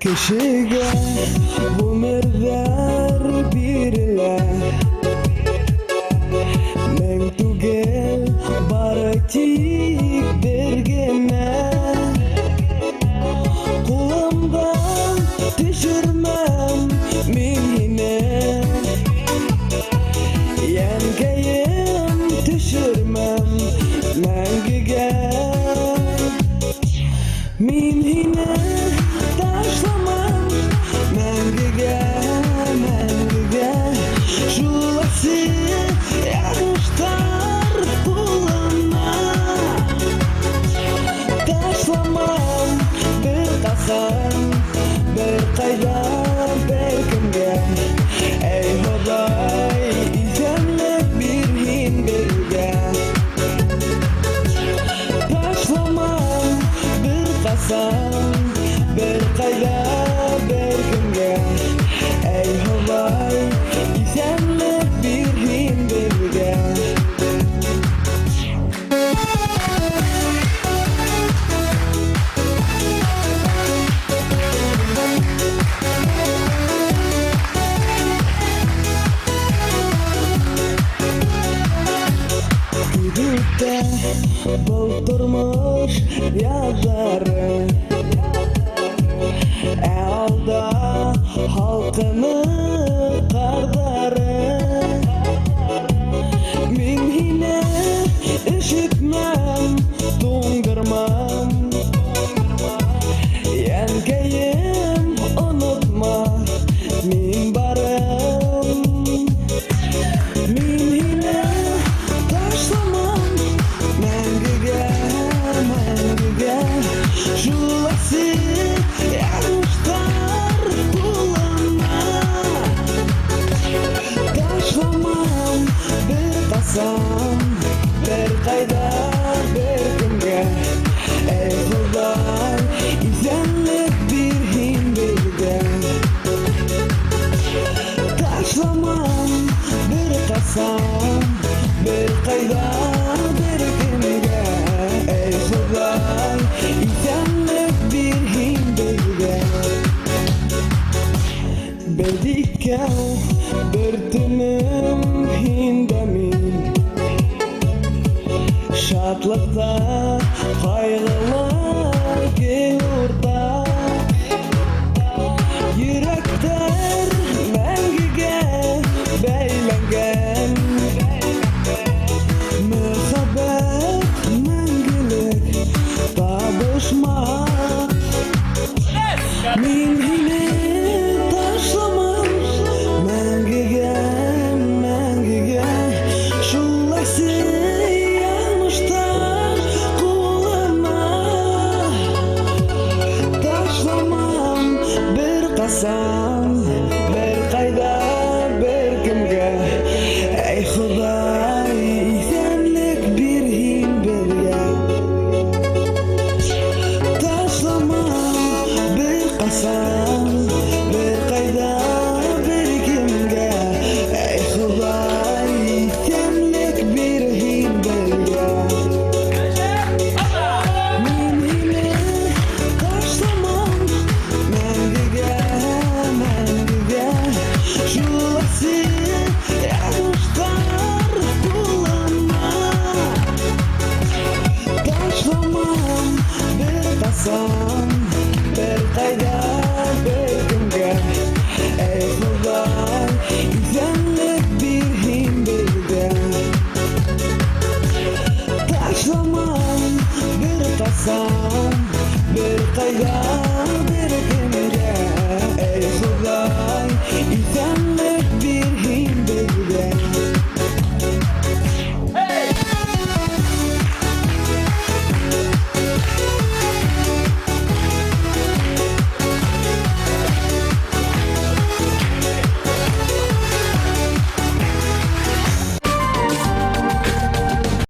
Kişiga ömürler biriler Men tugel baratik bergeme Kulumdan düşürmem minine Yenkeyim düşürmem mengige Minine taşlamam mengige Şulası yanıştar kullanma Taşlamam bir kasam bir kayda bir kimge Ey Huday izemlik bir hin birge Taşlamam bir kasam bir kayda bir kimge Ey Huday izemlik bir hin birge Güdükte bulturmuş yazarı Alda halkını kardarı Min yine işitmem, dungurmam Yenkeyim unutma min barım Min yine taşlamam mengige Şulası yanıştar kullanma Taşlamam bir kasam bir kayda bir kimge Ey Huday izemlik bir hin birge Taşlamam bir kasam bir kayda bir kimge Ey Huday izemlik bir hin birge Bedike bir tünüm hindemin Şatlıkta kaygılar gurda Yürekler mengige beylengen Muhabbet mengilik tabuşmak Min yine taşlamam mengige Şulası yanıştar kullanma Taşlamam bir kasam bir kayda bir kimge Ey Huday izemlik bir hin birge Taşlamam bir kasam bir kayda bir kimge Ey Huday izemlik bir hin birge Min yine taşlamam mengige Şulası yanıştar kullanma Taşlamam bir kasam bir kayda